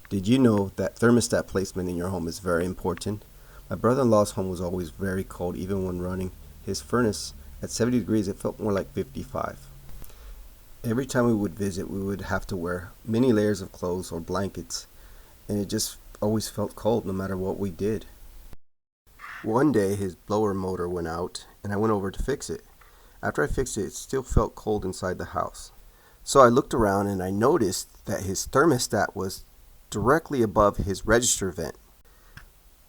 Did you know that thermostat placement in your home is very important? My brother-in-law's home was always very cold even when running his furnace at 70 degrees. It felt more like 55. Every time we would visit, we would have to wear many layers of clothes or blankets, and it just always felt cold no matter what we did. One day his blower motor went out and I went over to fix it. After I fixed it, it still felt cold inside the house. So I looked around and I noticed that his thermostat was directly above his register vent.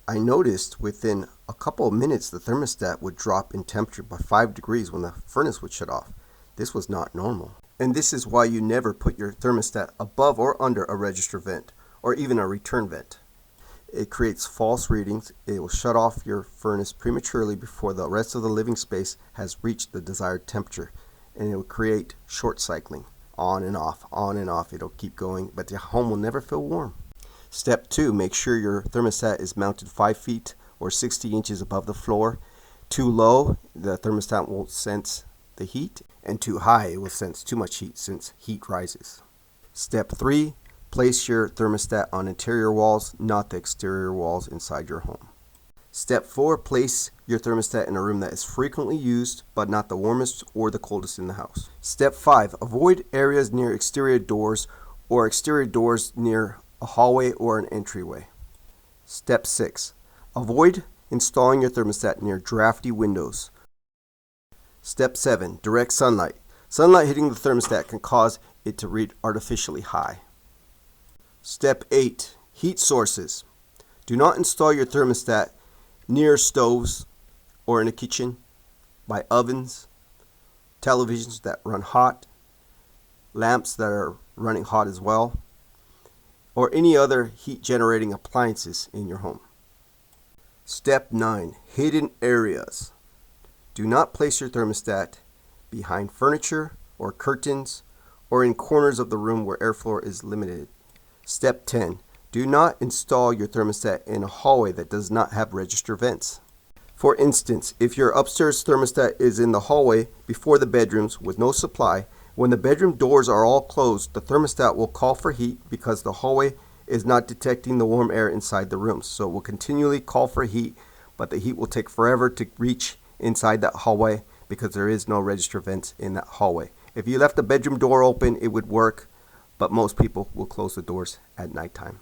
I noticed within a couple of minutes the thermostat would drop in temperature by 5 degrees when the furnace would shut off. This was not normal. And this is why you never put your thermostat above or under a register vent or even a return vent. It creates false readings. It will shut off your furnace prematurely before the rest of the living space has reached the desired temperature, and it will create short cycling. On and off, on and off. It'll keep going, but the home will never feel warm. Step 2, make sure your thermostat is mounted 5 feet or 60 inches above the floor. Too low, the thermostat won't sense the heat, and too high, it will sense too much heat since heat rises. Step 3, place your thermostat on interior walls, not the exterior walls inside your home. Step 4, place your thermostat in a room that is frequently used but not the warmest or the coldest in the house. Step 5, avoid areas near exterior doors or exterior doors near a hallway or an entryway. Step 6, avoid installing your thermostat near drafty windows. Step 7, direct sunlight. Sunlight hitting the thermostat can cause it to read artificially high. Step 8, heat sources. Do not install your thermostat near stoves or in a kitchen, by ovens, televisions that run hot, lamps that are running hot as well, or any other heat generating appliances in your home. Step 9, hidden areas. Do not place your thermostat behind furniture or curtains or in corners of the room where airflow is limited. Step 10, do not install your thermostat in a hallway that does not have register vents. For instance, if your upstairs thermostat is in the hallway before the bedrooms with no supply, when the bedroom doors are all closed, the thermostat will call for heat because the hallway is not detecting the warm air inside the rooms. So it will continually call for heat, but the heat will take forever to reach inside that hallway because there is no register vents in that hallway. If you left the bedroom door open, it would work, but most people will close the doors at nighttime.